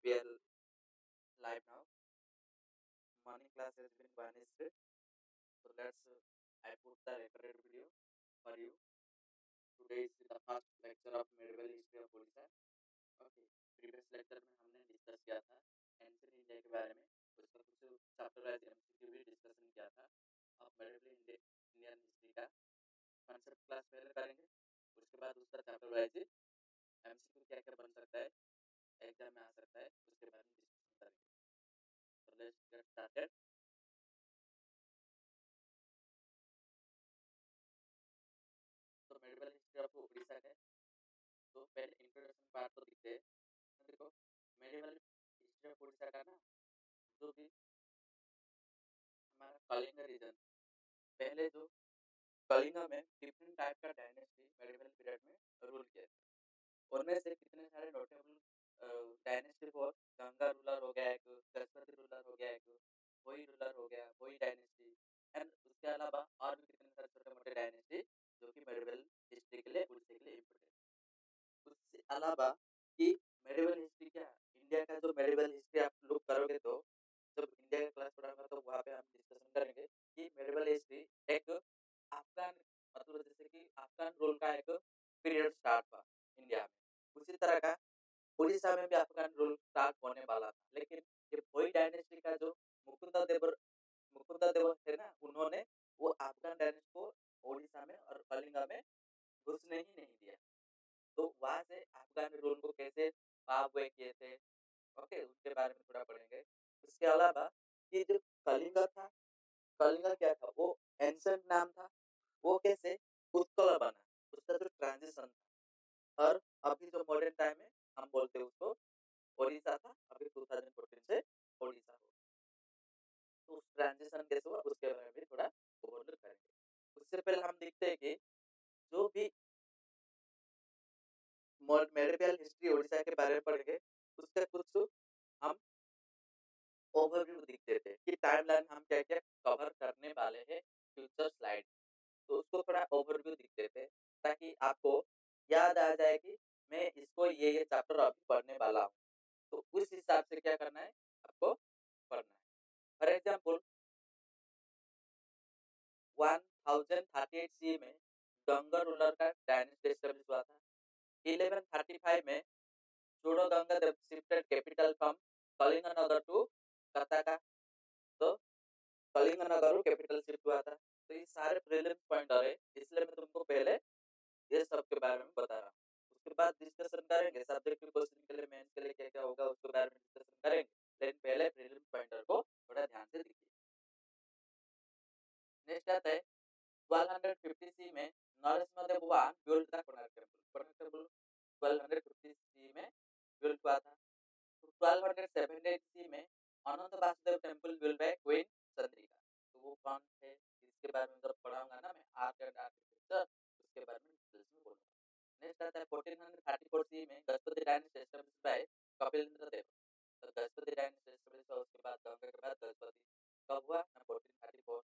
we are live now. Morning class has been vanished. So I put the recorded video for you. Today is the first lecture of medieval history of Odisha. Okay. Previous lecture में हमने discuss किया था ancient India के बारे में, उसका कुछ chapter wise MCQ भी डिस्कशन किया था। अब मेडिवल इंडियन हिस्ट्री का कॉन्सेप्ट क्लास पहले करेंगे, उसके बाद उसका चैप्टर वाइज एमसीक्यू क्या क्या बन सकता है, एग्जाम में आ सकता है, उसके बारे में डिस्कशन करेंगे। So let's get started. तो मेडिवल हिस्ट्री ऑफ उड़ीसा का तो पहले इंट्रोडक्शन पार्ट तो दिखते हैं। देखो मेडिवल हिस्ट्री ऑफ उड़ीसा का ना, जो भी हमारा कलिंग रीजन, पहले जो कलिंग में डिफरेंट टाइप का डायनेस्टी मेडिवल पीरियड में रूल किया था। उनमें से कितने सारे notable dynasty for Ganga ruler हो गया, एक गजपति रूलर हो गया, एक वही रूलर हो गया, वही डायनेस्टी, एंड उसके अलावा और भी कितने सारे छोटे मोटे डायनेस्टी जो कि मेडिवल हिस्ट्री के लिए उड़ीसा के लिए इम्पोर्टेंट। उससे अलावा कि मेडिवल हिस्ट्री क्या, इंडिया का जो मेडिवल हिस्ट्री आप लोग करोगे तो जब इंडिया का क्लास पढ़ाऊंगा तो वहाँ पे हम डिस्कशन करेंगे कि मेडिवल हिस्ट्री एक अफगान, मतलब जैसे कि अफगान रूल का एक पीरियड स्टार्ट हुआ इंडिया में, उसी तरह का उड़ीसा में भी अफगान रूल स्टार्ट होने वाला था। लेकिन ये वही डायनेस्टी का जो मुकुंदा देव थे ना, उन्होंने वो अफगान डायनेस्टी को उड़ीसा में और कलिंगा में घुसने ही नहीं दिया। तो वहां से अफगान रूल को कैसे पाव किए थे, ओके, उसके बारे में थोड़ा पढ़ेंगे। उसके अलावा ये जो कलिंगा था, कलिंगा क्या था, वो एंशिएंट नाम था, वो कैसे उत्कल बना, उसका जो ट्रांजिशन था। और अभी जो मॉडर्न टाइम है हम बोलते हैं उसको ओडिशा था, अभी 2014 से ओडिशा हो। तो उस ट्रांजिशन कैसे हुआ उसके बारे में भी थोड़ा ओवरव्यू करेंगे। उससे पहले हम देखते हैं कि जो भी मेडिवल हिस्ट्री ओडिशा के बारे में पढ़ेंगे, उसका कुछ हम ओवरव्यू दिख देते हैं कि टाइमलाइन हम क्या-क्या कवर करने वाले हैं फ्यूचर स्लाइड। तो उसको थोड़ा ओवरव्यू दिख देते हैं ताकि आपको याद आ जाए कि मैं इसको ये चैप्टर अभी पढ़ने वाला हूँ। तो उस हिसाब से क्या करना है, आपको पढ़ना है। फॉर एग्जांपल 1038 सी में गंगा रूलर का डायनेस्टी एस्टेब्लिश हुआ था। 1135 में Chodaganga Deva shifted capital from Kalinganagar to Kataka. तो कलिंगनगर कैपिटल शिफ्ट हुआ था। तो ये सारे प्रीलिम्स पॉइंटर है, इसलिए मैं तुमको पहले ये सब के बारे में बता रहा हूँ। उसके बाद डिस्कशन करेंगे सब्जेक्टिव क्वेश्चन के लिए, मेंस के लिए क्या क्या होगा उसके बारे में डिस्कशन करेंगे। लेकिन पहले प्रीलिम्स पॉइंटर को थोड़ा ध्यान से देखिए। नेक्स्ट आता है 1250 सी में Narasimha one build the Konark temple. Konark temple 1250 C में बिल्ड हुआ था। तो 1278 सी में Ananta Vasudeva temple build by queen Chandrika. तो वो कौन थे, इसके बारे में जब पढ़ाऊंगा ना मैं आर्ट एंड आर्किटेक्चर, उसके बारे में डिटेल्स में बोलूंगा। नेक्स्ट आता है 1434 सी में Gajapati dynasty established by Kapilendra Deva. तो गजपति डायनेस्टी एस्टैब्लिश हुआ, उसके बाद गंगा के बाद गजपति कब हुआ ना 1434।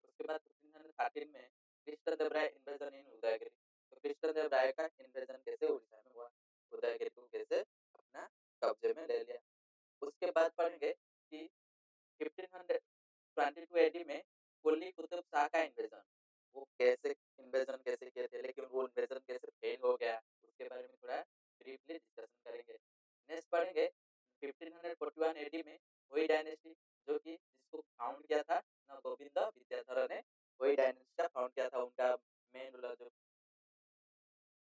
उसके बाद 1513 में कृष्णदेवराय इन्वेजन इन उदयगिरी। तो कृष्णदेवराय का इन्वेजन कैसे उड़ीसा में हुआ, उदयगिरी को कैसे अपना कब्जे में ले लिया। उसके बाद पढ़ेंगे कि 1522 एडी में कुली कुतुब शाह का इन्वेजन, वो कैसे इन्वेजन कैसे किए थे, लेकिन वो इन्वेजन कैसे फेल हो गया, उसके बारे में थोड़ा ब्रीफली डिस्कशन करेंगे। नेक्स्ट पढ़ेंगे 1541 एडी में वही डायनेस्टी जो कि जिसको फाउंड किया था ना गोविंद विद्याधर ने, वही डायनेस्टी का फाउंड किया था, उनका मेन रूलर जो,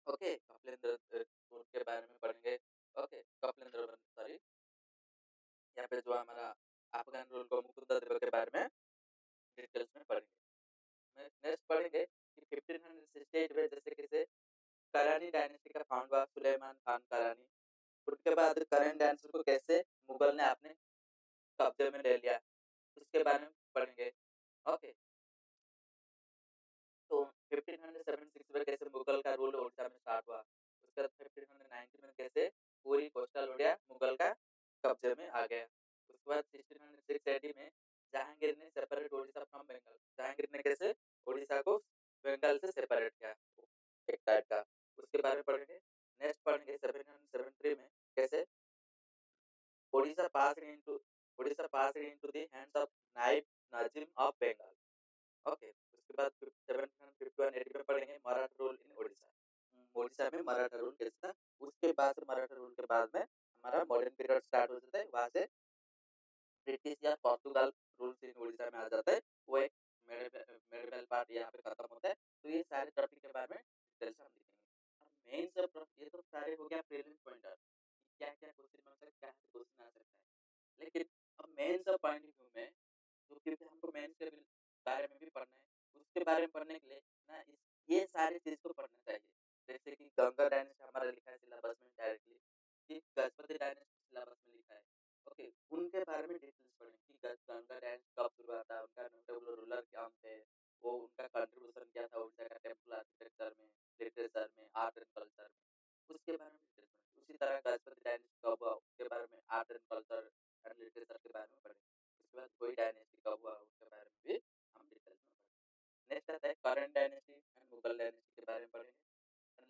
ओके, कपिलेंद्र के बारे में पढ़ेंगे। ओके, कपिलेंद्र सॉरी, यहाँ पे जो हमारा अफगान रूल को मुकुंदा देव के बारे में डिटेल्स में पढ़ेंगे। नेक्स्ट पढ़ेंगे कि 1568 में जैसे कैसे करानी डायनेस्टी का फाउंड हुआ, सुलेमान खान करानी। उसके बाद करेंट डायनेस्टी को कैसे मुगल ने अपने कब्जे में ले लिया, उसके बारे में पढ़ेंगे। ओके, तो 1576 में कैसे मुगल का रूल ओडिशा में स्टार्ट हुआ। उसके बाद 1590 में कैसे पूरी कोस्टल ओडिया मुगल का कब्जे में आ गया। उसके बाद 1606 एडी में जहांगीर ने सेपरेट ओडिशा फ्रॉम बंगाल। जहांगीर ने कैसे ओडिशा को बंगाल से सेपरेट किया, एक टाइप का, उसके बारे में पढ़ेंगे। नेक्स्ट पढ़ेंगे 1773 में कैसे Odisha passed into Odisha passed into the hands of Naib Nazim of Bengal. Okay, उसके बाद 751 80 में पढ़ेंगे मराठा रूल इन ओडिशा। ओडिशा में मराठा रूल कैसा था, उसके बाद से मराठा रूल के बाद में हमारा मॉडर्न पीरियड स्टार्ट हो जाता है, वहाँ से ब्रिटिश या पोर्तुगल रूल्स इन ओडिशा में आ जाता है, वो एक मेडिवल पार्ट यहाँ पे खत्म होता है। तो ये सारे टॉपिक के बारे में डिटेल से हम देखेंगे। अब मेन सब ये तो सारे हो गया प्रीलिम्स पॉइंटर, क्या क्या क्वेश्चन बन सकता है, क्वेश्चन आ सकता है। लेकिन अब मेन सब पॉइंट व्यू में तो क्योंकि हमको मेंस के बारे में भी पढ़ना है, उसके बारे में पढ़ने के लिए ना ये सारी चीज को पढ़ना चाहिए। जैसे कि गंगा डायनेस्टी हमारा लिखा है सिलेबस में डायरेक्टली, कि गजपति डायनेस्टी सिलेबस में लिखा है। ओके, उनके बारे में डिटेल्स पढ़ें कि गंगा डायनेस्टी कब शुरू हुआ था, उनका नोटेबल रूलर कौन थे, वो उनका कंट्रीब्यूशन क्या था उड़ीसा का टेम्पल आर्किटेक्चर में, लिटरेचर में, आर्ट एंड कल्चर में, उसके बारे में डिटेल्स पढ़ें। उसी तरह गजपति डायनेस्टी कब हुआ उसके बारे में, art and culture and literature के बारे में पढ़ें। उसके बाद कोई डायनेस्टी कब हुआ उसके बारे में भी हम डिटेल्स में पढ़ेंगे। नेक्स्ट आता है current dynasty and Mughal dynasty के बारे में पढ़ेंगे।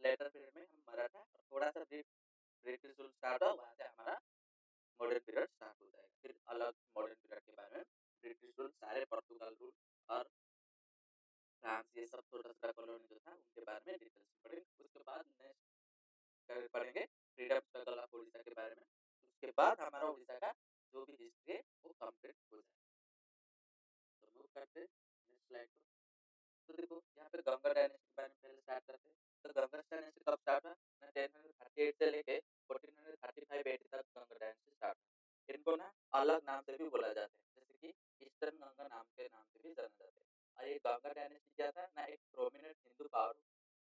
लेटर पीरियड में हम मराठा और थोड़ा सा ब्रिटिश रूल स्टार्ट हुआ, वहाँ से हमारा मॉडर्न पीरियड स्टार्ट हो जाएगा। फिर अलग मॉडर्न पीरियड के बारे में ब्रिटिश रूल, सारे पोर्तुगल रूल और फ्रांस, ये सब छोटा छोटा कॉलोनी जो था उनके बारे में डिटेल्स पढ़ेंगे। उसके बाद नेक्स्ट पढ़ेंगे फ्रीडम स्ट्रगल ऑफ उड़ीसा के बारे में। उसके बाद हमारा उड़ीसा का जो भी हिस्ट्री है वो कंप्लीट हो जाएगा। तो मूव करते हैं नेक्स्ट स्लाइड को। तो देखो यहाँ पे गंगा डायनेस्टी के बारे में पहले स्टार्ट करते हैं। तो गंगा डायनेस्टी कब स्टार्ट हुआ ना, 1038 से लेके 1435 तक गंगा डायनेस्टी स्टार्ट हुआ। इनको ना अलग नाम से भी बोला जाता है, जैसे कि ईस्टर्न गंगा नाम के नाम से भी जाना जाता है। और ये गंगा डायनेस्टी क्या था ना, एक prominent Hindu power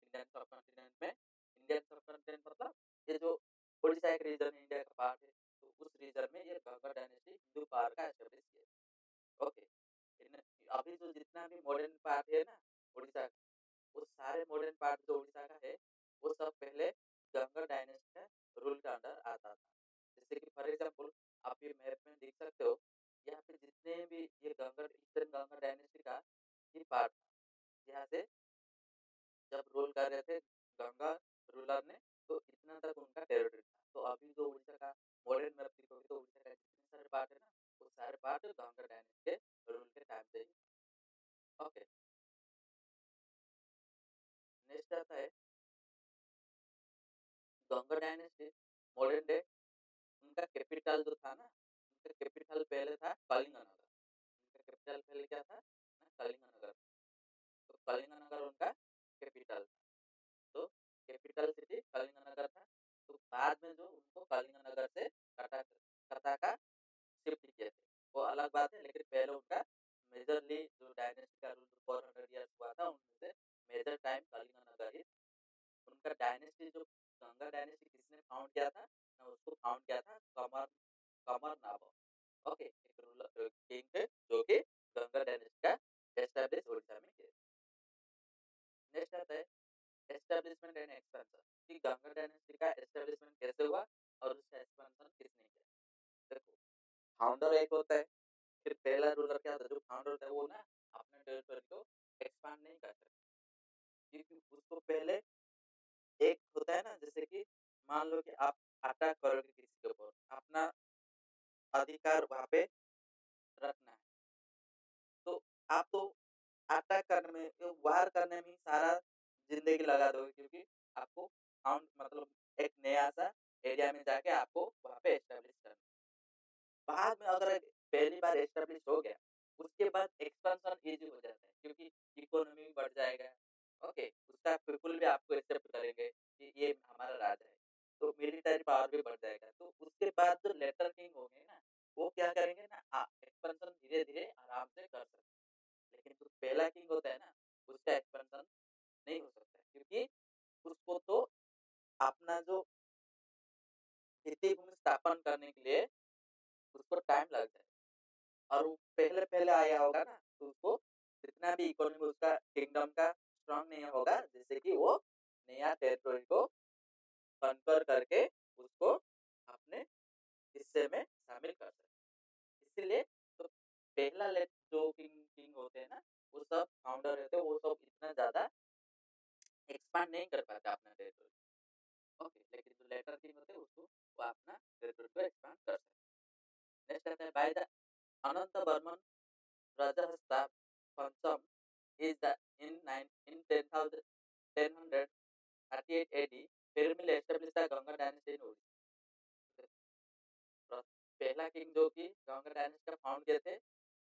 Indian subcontinent में। इंडियन सबकॉन्टिनेंट मतलब ये जो उड़ीसा एक रीजन है, इंडिया का पार्ट है, तो उस रीजन में ये गंगा डायनेस्टी हिंदू पावर का एस्टेब्लिश किया। ओके, अभी जो जितना भी मॉडर्न पार्ट है ना उड़ीसा का, वो सारे मॉडर्न पार्ट जो उड़ीसा का है वो सब पहले गंगा डायनेस्टी का रूल के अंडर आता था। जैसे कि फॉर एग्जांपल आप ये मैप में देख सकते हो, यहाँ पे जितने भी ये गंगा ईस्टर्न गंगा डायनेस्टी का ये पार्ट था, यहाँ से जब रूल कर रहे थे गंगा रूलर ने, तो इतना तक उनका टेरिटरी था। तो अभी जो उड़ीसा का मॉडर्न मैप देखोगे तो उड़ीसा का जितने सारे पार्ट है ना, वो सारे पार्ट गंगा डायनेस्टी के रूल के टाइम से ही। ओके, नेक्स्ट आता है गंगा डायनेस्टी मॉडर्न डे। उनका कैपिटल जो था ना, उनका कैपिटल पहले था कलिंगनगर। उनका कैपिटल पहले क्या था ना, कलिंगनगर। तो कलिंगनगर उनका कैपिटल था। तो कैपिटल सिटी कलिंगनगर था। तो बाद में जो उनको कलिंगनगर से कटा का शिफ्ट किए थे, वो अलग बात है। लेकिन पहले उनका मेजरली जो डायनेस्टी का रूल 400 ईयर्स हुआ था, उनमें से मेजर टाइम कलिंगनगर ही। उनका डायनेस्टी जो गंगा डायनेस्टी किसने फाउंड किया था ना, उसको फाउंड किया था कमर कमर नाभो। ओके, एक रूलर किंग थे जो कि गंगा डायनेस्टी का एस्टैब्लिश उड़ीसा में किए। नेक्स्ट आता है एस्टैब्लिशमेंट एंड एक्सपेंशन, कि गंगा डायनेस्टी का एस्टैब्लिशमेंट कैसे हुआ और उसका एक्सपेंशन किसने किया। देखो, फाउंडर एक होता है, फिर पहला रूलर क्या होता है, जो फाउंडर होता है वो ना अपने टेरिटरी को एक्सपांड नहीं कर सकता, क्योंकि उसको पहले एक होता है ना, जैसे कि मान लो कि आप अटैक करोगे किसी के ऊपर, अपना अधिकार वहाँ पे रखना है, तो आप तो अटैक करने में, वार करने में ही सारा जिंदगी लगा दोगे, क्योंकि आपको फाउंड मतलब एक नया सा एरिया में जाके आपको वहाँ पे एस्टेब्लिश करना। बाद में अगर पहली बार एस्टेब्लिश हो गया, उसके बाद एक्सपेंशन इजी हो जाता है, क्योंकि इकोनॉमी भी बढ़ जाएगा। ओके, उसका पीपल भी आपको एक्सेप्ट करेंगे कि ये हमारा राजा है, तो मिलिटरी पावर भी बढ़ जाएगा। तो उसके बाद जो लेटर किंग होंगे ना, वो क्या करेंगे ना, एक्सपेंशन धीरे धीरे आराम से कर सकते हैं। लेकिन जो पहला किंग होता है ना, उसका एक्सपेंशन नहीं हो सकता है, क्योंकि उसको तो अपना जो खेती भूमि स्थापन करने के लिए उसको टाइम लग जाए, और वो पहले पहले आया होगा ना, तो उसको जितना भी इकोनॉमी उसका किंगडम का स्ट्रांग नहीं होगा, जैसे कि वो नया टेरिटरी को कन्कर करके उसको अपने हिस्से में शामिल कर सकते। इसीलिए तो पहला लेट जो किंग किंग होते हैं ना, वो सब फाउंडर रहते हैं, वो सब इतना ज्यादा एक्सपांड नहीं कर पाते अपना टेरिटरी। ओके, लेकिन जो लेटर किंग होते हैं उसको वो अपना टेरिटरी को एक्सपांड कर सकते हैं। by the Ananta Burman Rajahasta Pancham is the in 1038 AD, Perumal established the Ganga dynasty in Odisha. पहला किंग जो कि गंगा डायनेस्टी का फाउंड किए थे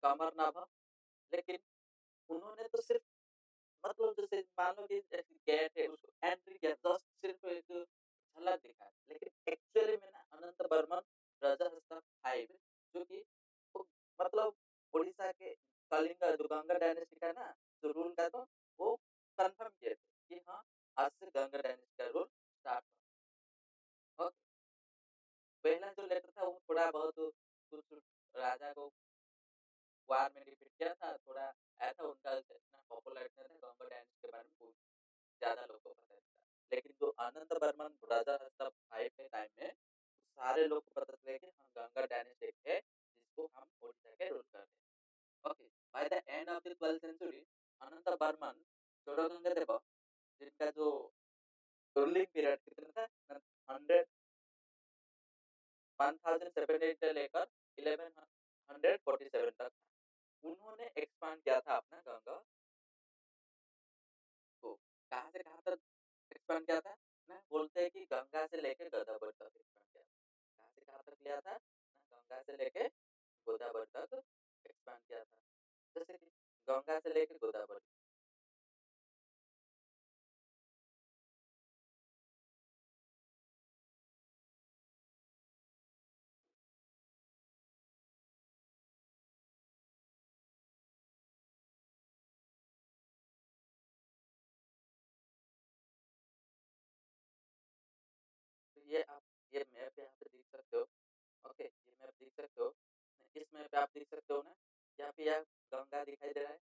कमरनाभा, लेकिन उन्होंने तो सिर्फ मतलब जैसे मान लो कि ऐसे गए थे उसको एंट्री किया जस्ट सिर्फ एक झलक दिखा, लेकिन एक्चुअली में ना अनंत बर्मन राजहंस फाइव जो कि वो मतलब उड़ीसा के कलिंग जो गंगा डायनेस्टी का ना जो रूल का तो वो कंफर्म किए थे कि हाँ आज से गंगा डायनेस्टी का रूल स्टार्ट हो। ओके, पहला जो लेटर था वो थोड़ा बहुत कुछ राजा को वार में डिफीट किया था, थोड़ा ऐसा उनका इतना पॉपुलर नहीं था, गंगा डायनेस्टी के बारे में कोई ज़्यादा लोग को पता नहीं था। लेकिन जो अनंत बर्मन राजा था फाइव के टाइम में सारे लोग को पता चला कि हाँ गंगा डायनेस्टी है जिसको हम ओडिशा के रूल कर रहे हैं। Okay, by the end of the 12th century Ananta Varman Chodaganga Deva जिनका जो रूलिंग पीरियड कितना था 100 1708 से लेकर 1147 तक उन्होंने एक्सपांड किया था अपना गंगा को। कहाँ से कहाँ तक एक्सपांड किया था ना, बोलते हैं कि गंगा से लेके गोदावरी तक एक्सपांड किया था। कहाँ से कहाँ तक लिया था ना, गंगा से लेके गोदावरी तक एक्सपांड किया था। जैसे कि गंगा से लेके गोदावरी तो ये मैप यहाँ पे देख सकते हो। ओके, ये मैप देख सकते हो। इस मैप पे आप देख सकते हो ना, यहाँ पे यह गंगा दिखाई दे रहा है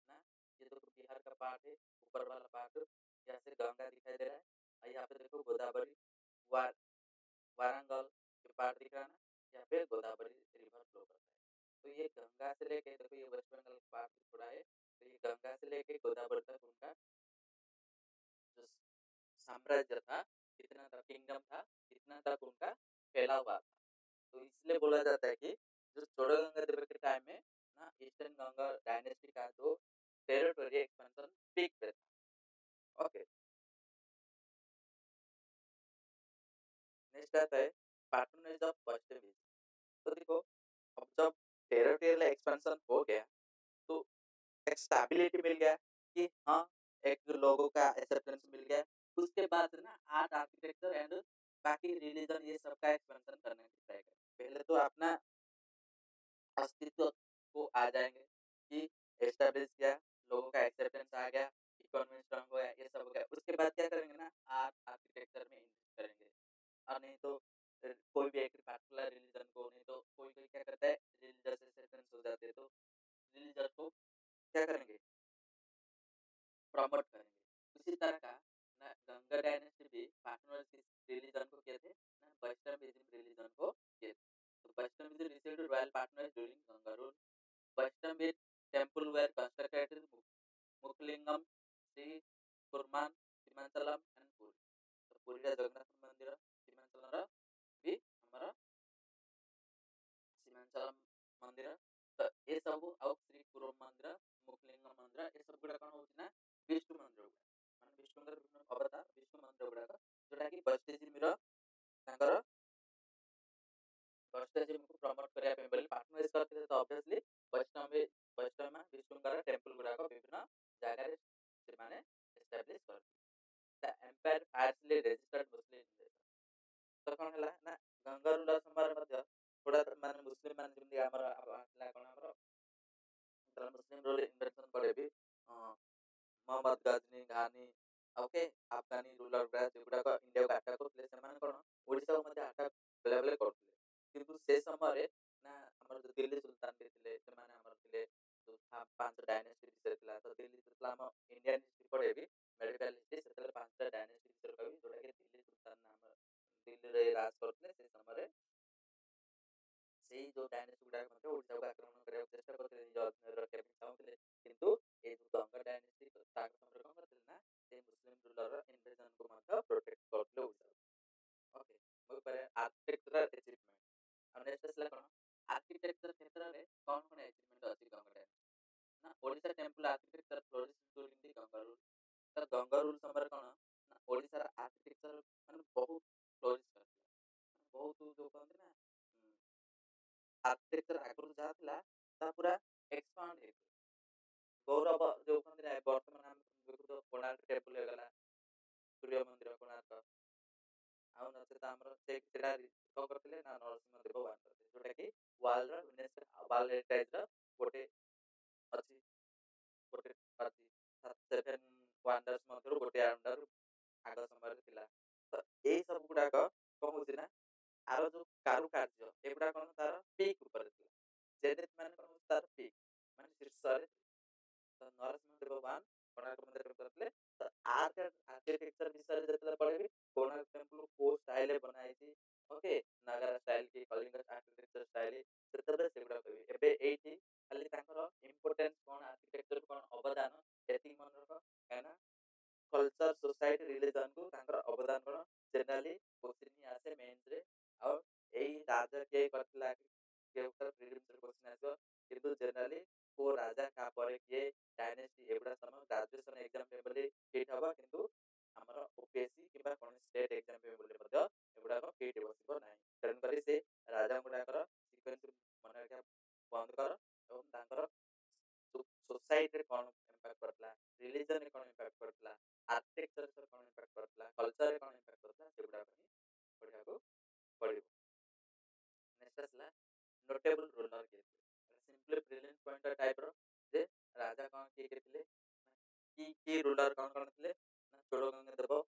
ना, ये देखो बिहार का पार्ट है, ऊपर वाला पार्ट यहाँ से गंगा दिखाई दे रहा है, और यहाँ पे देखो गोदावरी वार वारंगल जो पार्ट दिख रहा है ना, यहाँ पे गोदावरी रिवर फ्लो करता है। तो ये गंगा से लेके देखो ये वेस्ट बंगाल पार्ट थोड़ा है, तो ये गंगा से लेके गोदावरी तक उनका जो साम्राज्य था, कितना था किंगडम था, इतना तक उनका फैला हुआ था। तो इसलिए बोला जाता है कि जो चोड़गंगा देव के टाइम में ना ईस्टर्न गंगा डायनेस्टी का जो टेरिटरी एक्सपेंशन पीक पे था। ओके, नेक्स्ट आता है पैटर्नेज ऑफ पॉजिटिविज्म। तो देखो अब जब टेरिटोरियल एक्सपेंशन हो गया तो एक स्टेबिलिटी मिल गया कि हाँ एक लोगों का एक्सेप्टेंस मिल गया। उसके बाद ना आर्ट आर्किटेक्चर एंड बाकी रिलीजन ये सब का एक्सपेंशन करने की ट्राई करें। पहले तो अपना अस्तित्व को आ जाएंगे कि एस्टेब्लिश किया, लोगों का एक्सेप्टेंस आ गया, इकोनॉमी स्ट्रांग हो गया, ये सब हो गया। उसके बाद क्या करेंगे ना आर्ट आर्किटेक्चर में इन्वेस्ट करेंगे। और नहीं तो कोई भी एक पार्टिकुलर रिलीजन को, नहीं तो कोई कोई क्या करता है रिलीजियस एक्सेप्टेंस हो जाते हैं तो रिलीजन को क्या करेंगे प्रमोट करेंगे। उसी तरह का ना गंगा डायनेस्टी भी पार्टनर रिलीजन को किए थे ना वैष्णविज्म रिलीजन को किए थे। तो Vaishnavism received royal partner during Ganga rule. Vaishnava temple were constructed Mukhalingam Shri Kurmam Simhachalam and Puri. तो पुरी जगन्नाथ मंदिर सीमांचलम भी हमारा सीमांचलम मंदिर। तो ये सब ଆଉ ଶ୍ରୀପୁର ମନ୍ଦିର ମୁକ୍ଲିଙ୍ଗ ମନ୍ଦିର ଏସବୁ ଗୁଡା କଣ ହଉଛି ନା ବିଷ୍ଣୁ ମନ୍ଦିର ଗୁଡା ମାନେ ବିଷ୍ଣୁଙ୍କର ବିଭିନ୍ନ ଅବତାର ବିଷ୍ଣୁ ମନ୍ଦିର ଗୁଡାକ ଯୋଉଟା କି ବୈଷ୍ଣୋଦେବୀର ତାଙ୍କର ବୈଷ୍ଣୋଦେବୀକୁ ପ୍ରମୋଟ କରିବା ପାଇଁ ବୋଲି ପାର୍ଟନରସିପ କରିଥିଲେ। ତ ଅବଭିୟସଲି ବୈଷ୍ଣବ ବୈଷ୍ଣବ ବିଷ୍ଣୁଙ୍କର ଟେମ୍ପଲ ଗୁଡାକ ବିଭିନ୍ନ ଜାଗାରେ ସେମାନେ ଏଷ୍ଟାବ୍ଲିଶ କରିଥିଲେ। ଦ ଏମ୍ପାୟାର ଫାର୍ଷ୍ଟଲି ରେଜିଷ୍ଟର୍ଡ ମୁସଲିମ ଇନଭେସନ। ତ କଣ ହେଲା ନା ଗଙ୍ଗା ରୁଲର ସମୟରେ ମଧ୍ୟ थोड़ा ମାନେ ମୁସଲିମ ମାନେ ଯେମିତି ଆମର ଆସିଲା କଣ ଆମର ଯେତେବେଳେ ମୁସଲିମ ରୁଲ ଇନଭେସନ ପରେ ବି मोहम्मद गजनी घानी ओके अफगानी रूलर गुड़ा जेगुड़ाक इंडिया को आटाक करते ସେମାନେ କଣ ଓଡ଼ିଶାକୁ ମଧ୍ୟ ଆଟାକ ବେଳେ ବେଳେ କରୁଥିଲେ। କିନ୍ତୁ ସେ ସମୟରେ ନା ଆମର ଯୋଉ ଦିଲ୍ଲୀ ସୁଲତାନ ବି ଥିଲେ ସେମାନେ ଆମର ଥିଲେ ଯୋଉ ପାଞ୍ଚ ଡାଇନେଷ୍ଟି ବିଷୟରେ ଥିଲା। ତ ଦିଲ୍ଲୀ ସୁଲତାନ ଆମ ଇଣ୍ଡିଆନ ହିଷ୍ଟ୍ରି ପଢେ ବି ମେଡିକାଲ ହିଷ୍ଟ୍ରି ସେତେବେଳେ ପାଞ୍ଚଟା ଡାଇନେଷ୍ଟି ବିଷୟରେ କହିବି ଯୋଉଟା କି ଦିଲ୍ଲୀ ସୁଲତାନ ଆମର ଦିଲ୍ଲୀରେ ରାଜ କରୁଥିଲେ ସେ ସମୟରେ ସେଇ ଯୋଉ ଡାଇନେଷ୍ଟି ଗୁଡାକ ମଧ୍ୟ ଓଡ଼ିଶାକୁ ଆକ୍ରମଣ କରିବାକୁ ଚେଷ୍ଟା କରୁଥିଲେ ନିଜ ଅଧୀନରେ ରଖିବା ପାଇଁ ଚାହୁଁଥିଲେ। କିନ୍ତୁ ଏଇ ଯୋଉ ଗଙ୍ଗା ଡାଇନେଷ୍ଟି ତାଙ୍କ ସମୟରେ କଣ କରିଥିଲେ ନା ସେଇ ମୁସଲିମ ରୁଲର ଇନଭେଜନକୁ ମଧ୍ୟ ପ୍ରୋଟେକ୍ଟ କରୁଥିଲେ ଓଡ଼ିଶାକୁ। ଓକେ, ମୋ ଉପରେ ଆର୍କିଟେକ୍ଚରାଲ ଆଚିଭମେଣ୍ଟ ଆଉ ନେକ୍ସଟ ଆସିଲା କଣ ଆର୍କିଟେକ୍ଚର କ୍ଷେତ୍ରରେ କ'ଣ ଆଚିଭମେଣ୍ଟ ଅଛି ଗଙ୍ଗା ଡ୍ୟାନ୍ସ? ନା ଓଡ଼ିଶା ଟେମ୍ପଲ ଆର୍କିଟେକ୍ଚର ଫ୍ଲୋରିଶ ଡ୍ୟୁରିଂ ଦି ଗଙ୍ଗା ରୁଲ୍। ତ ଗଙ୍ଗା ରୁଲ୍ ସମୟରେ କ'ଣ ନା ଓଡ଼ିଶାର ଆର୍କିଟେକ୍ଚର ମାନେ ବହୁତ ଫ୍ଲୋରିଶ କରିଥିଲା। ମାନେ ବହୁତ ଯୋଉ କହନ୍ତି ନା ଆର୍କିଟେକ୍ଚର ଆଗରୁ ଯାହା ଥିଲା ତାହା ପୁରା ଏକ୍ସପାଣ୍ଡ ହେଇଥିଲା। ଗୌରବ ଯୋଉ କହନ୍ତି ନା ବର୍ତ୍ତମାନ ଆମେ ଦେଖୁଛ କୋଣାର୍କ ଟେମ୍ପଲ ହେଇଗଲା, ସୂର୍ଯ୍ୟ ମନ୍ଦିର କୋଣାର୍କ, ଆଉ ନଚେତ ଆମର ସେଟା କଣ କରିଥିଲେ ନା ନରସିଂହ ଦେବ ୱାନ୍ କରିଥିଲେ, ଯୋଉଟା କି ୱାର୍ଲଡର ୟୁନେସ୍କୋ ୱାର୍ଲଡ ହେରିଟେଜର ଗୋଟେ ଅଛି, ଗୋଟେ ଅଛି ସେଭେନ ୱାଣ୍ଡର୍ସ ମଧ୍ୟରୁ ଗୋଟେ ୱାଣ୍ଡର ଆଗ ସମୟରେ ଥିଲା। ତ ଏଇ ସବୁ ଗୁଡାକ କଣ ହଉଛି ନା ଆର ଯୋଉ କାରୁକାର୍ଯ୍ୟ ଏଗୁଡା କଣ ତାର ପିକ୍ ଉପରେ ଥିଲା। ଜେନିଥ୍ ମାନେ କଣ ହଉଛି ତାର ପିକ୍ ମାନେ ଶୀର୍ଷରେ। ତ ନରସିଂହ ଦେବ ୱାନ୍ କୋଣାର୍କ ମନ୍ଦିର କରିଥିଲେ। ତ ଆର୍ଟ ଆର୍କିଟେକ୍ଚର ବିଷୟରେ ଯେତେବେଳେ ପଢିବି କୋଣାର୍କ ଟେମ୍ପଲ କୋଉ ଷ୍ଟାଇଲରେ ବନା ହେଇଛି, ଓକେ, ନାଗାରା ଷ୍ଟାଇଲ କି କଳିଙ୍ଗ ଆର୍କିଟେକ୍ଚର ଷ୍ଟାଇଲ, ସେତେବେଳେ ସେଗୁଡା କହିବି। ଏବେ ଏଇଠି ଖାଲି ତାଙ୍କର ଇମ୍ପୋର୍ଟାନ୍ସ କଣ, ଆର୍କିଟେକ୍ଚର କଣ ଅବଦାନ ଏତିକି ମନେ ରଖ। କାହିଁକିନା କଲଚର ସୋସାଇଟି ରିଲିଜନକୁ ତାଙ୍କର ଅବଦାନ କଣ ଜେନେରାଲି କୋଶ୍ଚିନ୍ ହିଁ ଆସେ ମେନ୍ସରେ। ଆଉ ଏଇ ରାଜା କିଏ କରିଥିଲା କିଏ ଉପରେ ପ୍ରିଲିମ୍ସରେ କୋଶ୍ଚିନ୍ ଆସିବ। କିନ୍ତୁ ଜେନେରାଲି କୋଉ ରାଜା କାହା ପରେ କିଏ ଡାଇନେଷ୍ଟି ଏଗୁଡା ତମ ଗ୍ରାଜୁଏସନ ଏକ୍ସାମ ପେପରରେ ହିଟ୍ ହବ, କିନ୍ତୁ ଆମର ଓପିଏସସି କିମ୍ବା କୌଣସି ଷ୍ଟେଟ୍ ଏକ୍ସାମ ପେପରରେ ମଧ୍ୟ ଏଗୁଡାକ ହିଟ୍ ବସିବ ନାହିଁ। ତେଣୁକରି ସେ ରାଜା ଗୁଡାକର ସିକ୍ୱେନ୍ସ ମନେ ରଖିବା ବନ୍ଦ କର ଏବଂ ତାଙ୍କର ସୋସାଇଟିରେ କଣ ଇମ୍ପାକ୍ଟ କରିଥିଲା, ରିଲିଜନରେ କଣ ଇମ୍ପାକ୍ଟ କରିଥିଲା, ଆର୍କିଟେକ୍ଚରରେ କଣ ଇମ୍ପାକ୍ଟ କରିଥିଲା, କଲଚରରେ କଣ ଇମ୍ପାକ୍ଟ କରିଥିଲା, ସେଗୁଡାକ ହିଁ ପଢିବାକୁ ପଡିବ। ନେକ୍ସଟ ଆସିଲା ନୋଟେବଲ ରୁଲର କିଏ ଥିଲେ। ସିମ୍ପଲି ବ୍ରିଲିଆଣ୍ଟ ପଏଣ୍ଟର ଟାଇପର ଯେ ରାଜା କଣ କିଏ କିଏ ଥିଲେ, କି ରୁଲର କଣ ଥିଲେ ନା ଚୋଡ଼ଗଙ୍ଗ ଦେବ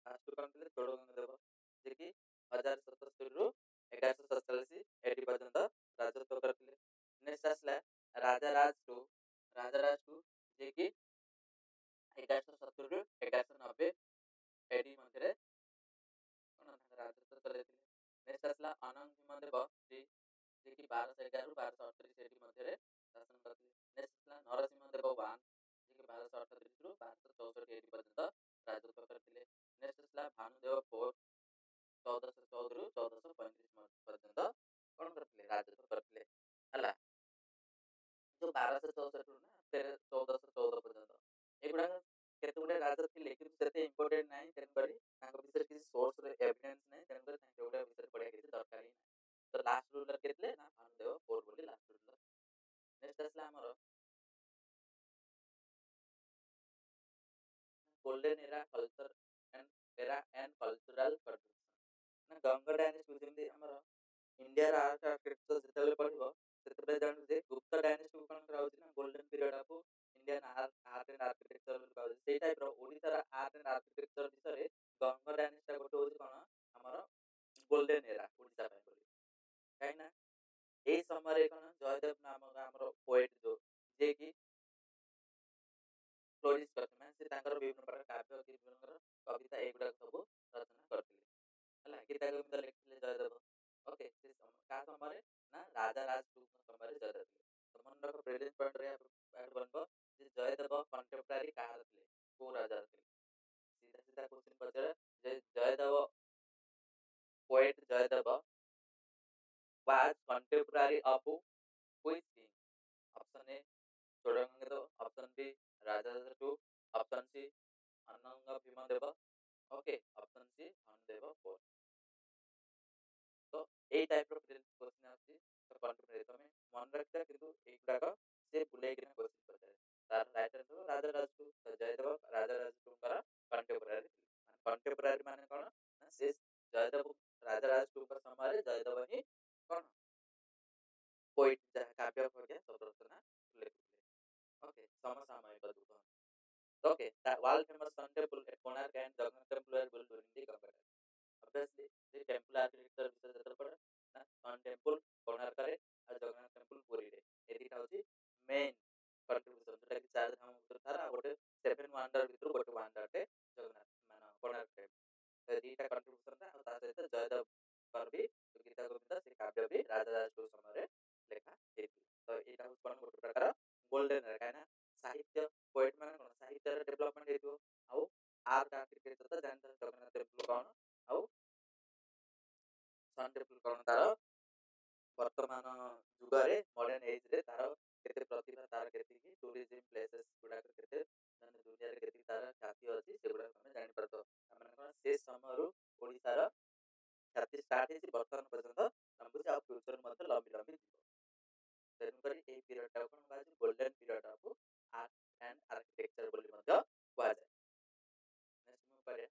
ଫାଷ୍ଟ କଣ ଥିଲେ, ଚୋଡ଼ଗଙ୍ଗ ଦେବ ଯିଏକି 1077ରୁ 1147 ଏଡି ପର୍ଯ୍ୟନ୍ତ ରାଜତ୍ୱ କରିଥିଲେ। ନେକ୍ସଟ ଆସିଲା ରାଜାରାଜ ଟୁ, ରାଜାରାଜ ଟୁ ଯିଏକି 1170ରୁ 1190 ଏଡି ମଧ୍ୟରେ କଣ ତାଙ୍କ ରାଜତ୍ୱ ଚଲେଇଥିଲେ। ନେକ୍ସଟ ଆସିଲା ଅନଙ୍ଗ ଭୀମଦେବ ଯିଏକି 1211ରୁ 1238 ଏଡି ମଧ୍ୟରେ ଶାସନ କରିଥିଲେ। ନେକ୍ସଟ ଆସିଲା ନରସିଂହ ଦେବ ୱାନ୍ ଯିଏକି 1238ରୁ 1264 ଏଡି ପର୍ଯ୍ୟନ୍ତ ରାଜତ୍ୱ କରିଥିଲେ। ନେକ୍ସଟ ଆସିଲା ଭାନୁଦେବ ଫୋର୍ 1414ରୁ 1435 ପର୍ଯ୍ୟନ୍ତ କଣ କରିଥିଲେ, ରାଜତ୍ୱ କରିଥିଲେ। ହେଲା, ଯୋଉ 1264ରୁ ନା 1414 ପର୍ଯ୍ୟନ୍ତ ଏଗୁଡାକ କେତେ ଗୁଡେ ରାଜା ଥିଲେ କିନ୍ତୁ ସେତେ ଇମ୍ପୋର୍ଟାଣ୍ଟ ନାହିଁ। ତେଣୁକରି ତାଙ୍କ ବିଷୟରେ କିଛି ସୋର୍ସରେ ଏଭିଡେନ୍ସ ନାହିଁ। ତେଣୁକରି ତାଙ୍କ ଏଗୁଡା ବିଷୟରେ ପଢିବା କିଛି ଦରକାର ହିଁ ନାହିଁ। ତ ଲାଷ୍ଟ ରୁଲର କିଏ ଥିଲେ ନା ଭାନୁଦେବ ଫୋର୍ ବୋଲି ଲାଷ୍ଟ ରୁଲର। ନେକ୍ସଟ ଆସିଲା ଆମର ଗୋଲ୍ଡେନ ଏରା କଲଚର ଏଣ୍ଡ କଲଚରାଲ କଣ୍ଟ୍ରିବ୍ୟୁସନ। ନା ଗଙ୍ଗ ଡାଇନେଷ୍ଟି ଯେମିତି ଆମର ଇଣ୍ଡିଆର ଆର୍ଟ ଆର୍କିଟେକ୍ଚର ଯେତେବେଳେ ପଢିବ ସେତେବେଳେ ଜାଣିବୁ ଯେ ଗୁପ୍ତ ଡାଇନେଷ୍ଟିକୁ କଣ କରାଯାଉଛି ନା golden period of Indian art and architecture ବୋଲି କୁହାଯାଉଛି। ସେଇ ଟାଇପର ଓଡ଼ିଶାର ଆର୍ଟ ଏଣ୍ଡ ଆର୍କିଟେକ୍ଚର ବିଷୟରେ ଗଙ୍ଗ ଡାଇନେଷ୍ଟିଟା ଗୋଟେ ହଉଛି କଣ ଆମର ଗୋଲ୍ଡେନ ଏରା ଓଡ଼ିଶା ପାଇଁ ବୋଲି। କାହିଁକିନା ଏଇ ସମୟରେ କଣ ଜୟଦେବ ନାମକ ଆମର ପୋଏଟ ଯୋଉ ଯିଏକି ଫ୍ଲୋରିଶ କରିଥିଲେ, ମାନେ ସେ ତାଙ୍କର ବିଭିନ୍ନ ପ୍ରକାର କାବ୍ୟ କୀର୍ତ୍ତନର କବିତା ଏଗୁଡାକ ସବୁ ରଚନା କରିଥିଲେ। ହେଲା, ଗୀତା ଗୋବିନ୍ଦ ଲେଖିଥିଲେ ଜୟଦେବ। ଓକେ, ସେ କାହା ସମୟରେ ନା ରାଜା ରାଜ ଟୁଙ୍କ ସମୟରେ ଜୟଦେବ ଥିଲେ। ତ ମନେ ରଖ ପ୍ରେଜେଣ୍ଟ ପଏଣ୍ଟରେ ବନବ ଯେ ଜୟଦେବ କଣ୍ଟେମ୍ପରାରୀ କାହାର ଥିଲେ, କୋଉ ରାଜାର ଥିଲେ। ସିଧା ସିଧା କ୍ୱେଶ୍ଚିନ୍ ପଚାରେ ଯେ Jayadeva poet Jayadeva was contemporary of which king? Option A Chodaganga, option B Rajaraja two, option C Ananga Bhimadeva, okay, option C Bhanudeva four. ତ ଏଇ ଟାଇପର କ୍ୱେଶ୍ଚିନ୍ ଆସୁଛି। ତ କଣ୍ଟେମ୍ପରାରୀ ତମେ ମନେ ରଖିଥା, କିନ୍ତୁ ଏଇଗୁଡାକ ସେ ବୁଲେଇକିନା କ୍ୱେଶ୍ଚିନ୍ ପଚାରେ। ତାର ରାଇଟ୍ ଆନ୍ସର ରାଜାରାଜ ଟୁ। ତ ଜୟଦେବ ରାଜାରାଜ ଟୁଙ୍କର କଣ୍ଟେମ୍ପରାରୀ ଥିଲେ। ମାନେ କଣ୍ଟେମ୍ପରାରୀ ମାନେ କଣ ନା ସେ ଜୟଦେବ ରାଜାରାଜ ଟୁଙ୍କ ସମୟରେ ଜୟଦେବ ହିଁ କଣ ପୋଏଟ ଯାହା କାବ୍ୟ ଫବ୍ୟ ସବୁ ରଚନା ଲେଖୁଥିଲେ। ଓକେ, ସମସାମୟିକ ଯୁଗ। Okay, that world famous sun temple at Konark and Jagannath temple were built during the Ganga era. Obviously, the temple architecture ବିଷୟରେ ଯେତେବେଳେ ପଢେ ନା sun temple କୋଣାର୍କରେ ଆଉ ଜଗନ୍ନାଥ temple ପୁରୀରେ, ଏ ଦିଟା ହଉଛି ମେନ୍ କଣ୍ଟ୍ରିବ୍ୟୁସନ, ଯୋଉଟା କି ଚାରି ଧାମ ଭିତରୁ ଥାର ଆଉ ଗୋଟେ ସେଭେନ ୱାଣ୍ଡର ଭିତରୁ ଗୋଟେ ୱାଣ୍ଡରଟେ ଜଗନ୍ନାଥ ମାନେ କୋଣାର୍କ temple। ତ ଦିଟା କଣ୍ଟ୍ରିବ୍ୟୁସନ ଆଉ ତା ସହିତ ଜୟଦେବଙ୍କର ବି ଗୀତା ଗୋବିନ୍ଦ ସେ କାବ୍ୟ ବି ରାଜାରାଜ ଟୁ ସମୟରେ ଲେଖା ହେଇଥିଲା। ତ ଏଇଟା ହଉଛି କଣ ଗୋଟେ ପ୍ରକାର ଗୋଲ୍ଡେନ ଏରା, କାହିଁକିନା ସାହିତ୍ୟ ପୋଏଟ ମାନେ କଣ ସାହିତ୍ୟର ଡେଭଲପମେଣ୍ଟ ହେଇଥିବ। ଆଉ ଆର୍ଟ ଆର୍କିଟେକ୍ଚର ତ ଜାଣିଛ ଜଗନ୍ନାଥ ଟେମ୍ପଲ କଣ ଆଉ ସନ୍ ଟେମ୍ପଲ କଣ ତାର ବର୍ତ୍ତମାନ ଯୁଗରେ ମଡର୍ଣ୍ଣ ଏଜ୍‌ରେ ତାର କେତେ ପ୍ରତିଭା, ତାର କେତିକି ଟୁରିଜିମ୍ ପ୍ଲେସେସ୍ ଗୁଡ଼ାକ କେତେ ମାନେ ଦୁନିଆରେ କେତିକି ତାର ଖ୍ୟାତି ଅଛି ସେଗୁଡ଼ାକ ତମେ ଜାଣିପାରୁଥିବ। ତାମାନେ କଣ ସେ ସମୟରୁ ଓଡ଼ିଶାର ଖ୍ୟାତି ଷ୍ଟାର୍ଟ ହେଇଛି ବର୍ତ୍ତମାନ ପର୍ଯ୍ୟନ୍ତ ଲମ୍ବୁଛି ଆଉ ଫ୍ୟୁଚର୍ ମଧ୍ୟ ଲମ୍ବି ଲମ୍ବି ଯିବ। ତେଣୁକରି ଏଇ ପିରିୟଡ଼ଟାକୁ କଣ କୁହାଯାଏ golden period of art and architecture ବୋଲି ମଧ୍ୟ କୁହାଯାଏ। ନେକ୍ସଟ ମୁଁ କରିବା